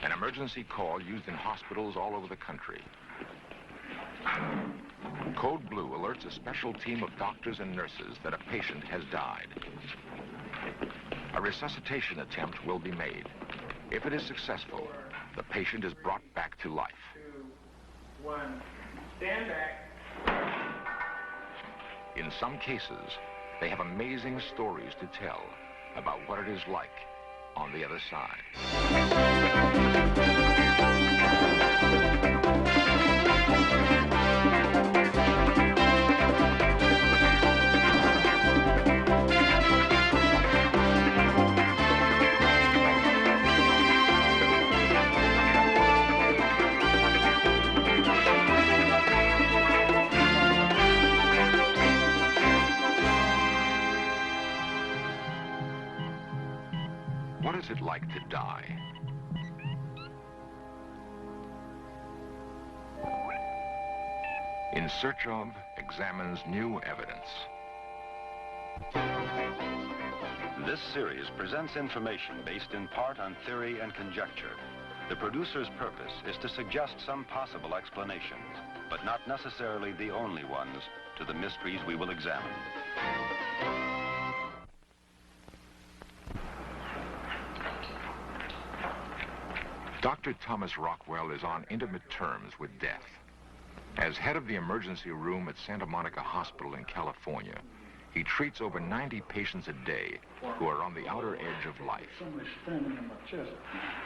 An emergency call used in hospitals all over the country. Code Blue alerts a special team of doctors and nurses that a patient has died. A resuscitation attempt will be made. If it is successful, the patient is brought back to life. 2, 1, stand back. In some cases, they have amazing stories to tell about what it is like on the other side. What is it like to die? In Search of examines new evidence. This series presents information based in part on theory and conjecture. The producer's purpose is to suggest some possible explanations, but not necessarily the only ones, to the mysteries we will examine. Dr. Thomas Rockwell is on intimate terms with death. As head of the emergency room at Santa Monica Hospital in California, he treats over 90 patients a day who are on the outer edge of life. Somebody's standing in my chest.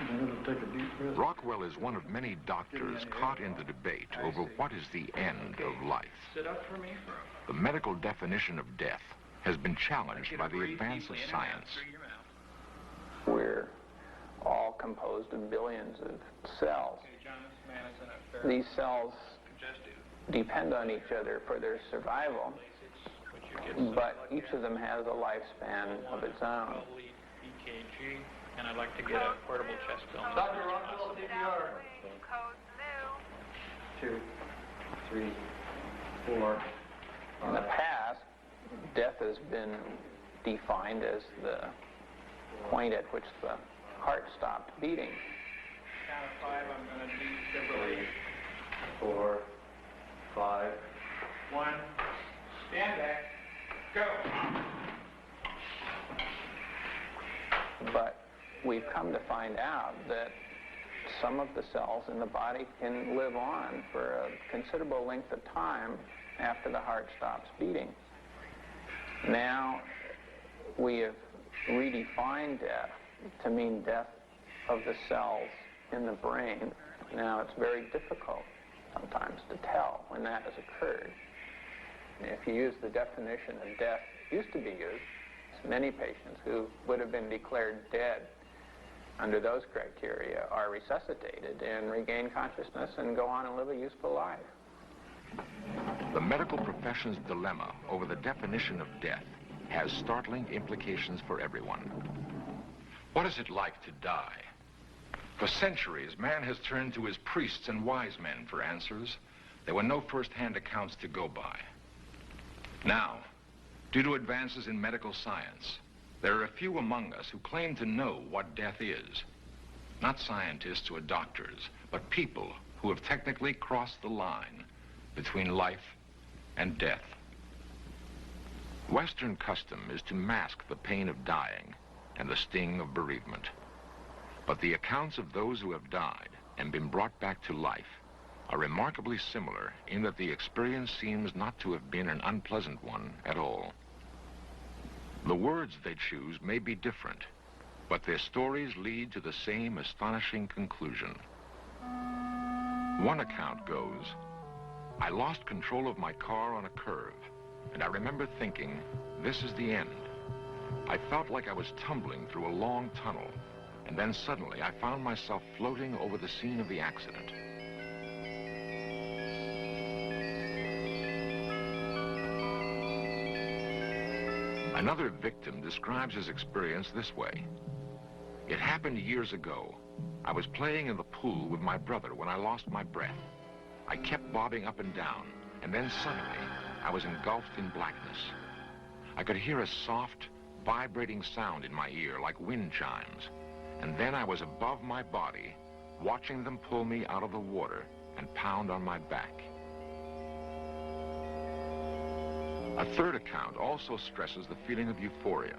I'm going to take a deep breath. Rockwell is one of many doctors caught in the debate over what is the end of life. Sit up for me. The medical definition of death has been challenged by the advance of science. We're all composed of billions of cells. These cells depend on each other for their survival, but each of them has a lifespan of its own. EKG, and I'd like to get a portable chest film. Dr. Rockwell, CPR. Code 2, 3, 4. In the past, death has been defined as the point at which the heart stopped beating. Count of 5, I'm going to defibrillate. 4, 5. 1, stand back, go. But we've come to find out that some of the cells in the body can live on for a considerable length of time after the heart stops beating. Now we have redefined death to mean death of the cells in the brain. Now it's very difficult sometimes to tell when that has occurred. If you use the definition of death used to be used, many patients who would have been declared dead under those criteria are resuscitated and regain consciousness and go on and live a useful life. The medical profession's dilemma over the definition of death has startling implications for everyone. What is it like to die? For centuries, man has turned to his priests and wise men for answers. There were no first-hand accounts to go by. Now, due to advances in medical science, there are a few among us who claim to know what death is. Not scientists or doctors, but people who have technically crossed the line between life and death. Western custom is to mask the pain of dying and the sting of bereavement. But the accounts of those who have died and been brought back to life are remarkably similar in that the experience seems not to have been an unpleasant one at all. The words they choose may be different, but their stories lead to the same astonishing conclusion. One account goes, "I lost control of my car on a curve, and I remember thinking, this is the end. I felt like I was tumbling through a long tunnel, and then suddenly I found myself floating over the scene of the accident." Another victim describes his experience this way. "It happened years ago. I was playing in the pool with my brother when I lost my breath. I kept bobbing up and down, and then suddenly I was engulfed in blackness. I could hear a soft, vibrating sound in my ear like wind chimes, and then I was above my body, watching them pull me out of the water and pound on my back. A third account also stresses the feeling of euphoria.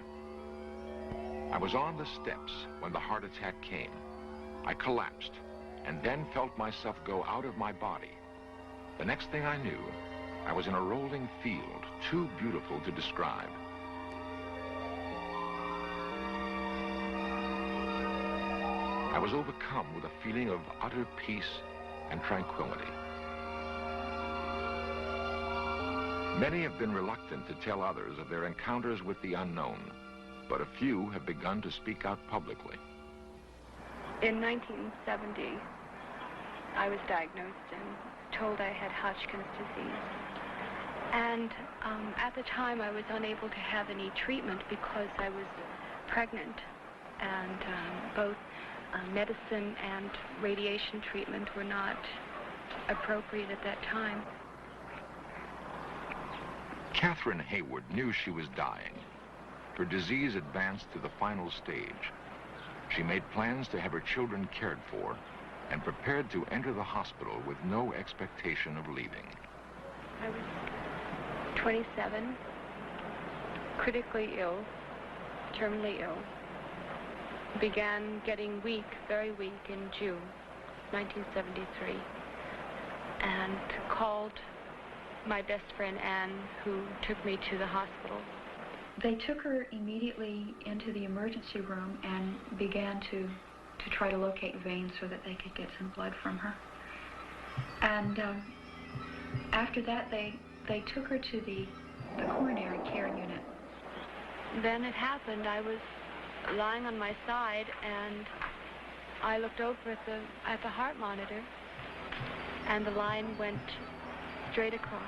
I was on the steps when the heart attack came. I collapsed and then felt myself go out of my body. The next thing I knew, I was in a rolling field, too beautiful to describe. I was overcome with a feeling of utter peace and tranquility. Many have been reluctant to tell others of their encounters with the unknown, but a few have begun to speak out publicly. In 1970, I was diagnosed and told I had Hodgkin's disease. And at the time, I was unable to have any treatment because I was pregnant, and both medicine and radiation treatment were not appropriate at that time. Catherine Hayward knew she was dying. Her disease advanced to the final stage. She made plans to have her children cared for and prepared to enter the hospital with no expectation of leaving. I was 27, critically ill, terminally ill. Began getting weak, very weak, in June 1973, and called my best friend Anne, who took me to the hospital. They took her immediately into the emergency room and began to try to locate veins so that they could get some blood from her. And after that, they took her to the coronary care unit. Then it happened. I was lying on my side, and I looked over at the heart monitor, and the line went straight across.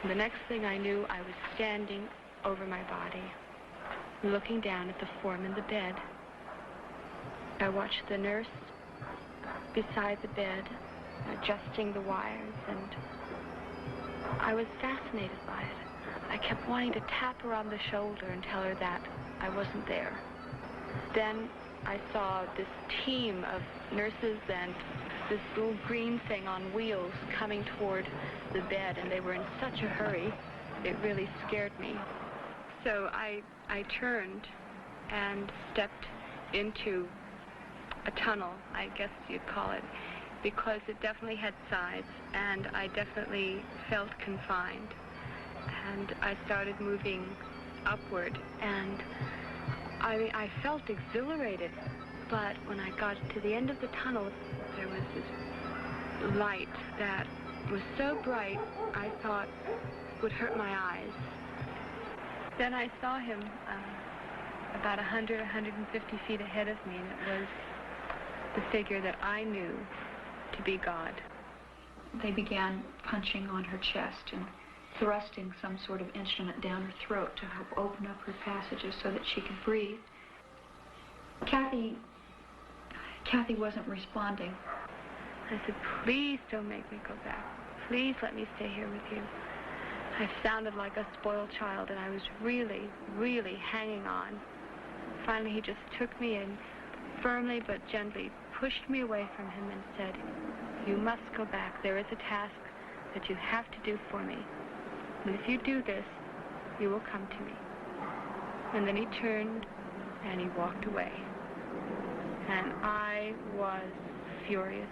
And the next thing I knew, I was standing over my body, looking down at the form in the bed. I watched the nurse beside the bed, adjusting the wires, and I was fascinated by it. I kept wanting to tap her on the shoulder and tell her that I wasn't there. Then I saw this team of nurses and this little green thing on wheels coming toward the bed, and they were in such a hurry, it really scared me. So I turned and stepped into a tunnel, I guess you'd call it, because it definitely had sides, and I definitely felt confined. And I started moving upward, and I felt exhilarated, but when I got to the end of the tunnel, there was this light that was so bright, I thought would hurt my eyes. Then I saw him about 100, 150 feet ahead of me, and it was the figure that I knew to be God. They began punching on her chest and thrusting some sort of instrument down her throat to help open up her passages so that she could breathe. Kathy wasn't responding. I said, please don't make me go back. Please let me stay here with you. I sounded like a spoiled child, and I was really, really hanging on. Finally, he just took me in, firmly but gently pushed me away from him and said, you must go back. There is a task that you have to do for me. And if you do this, you will come to me. And then he turned and he walked away. And I was furious.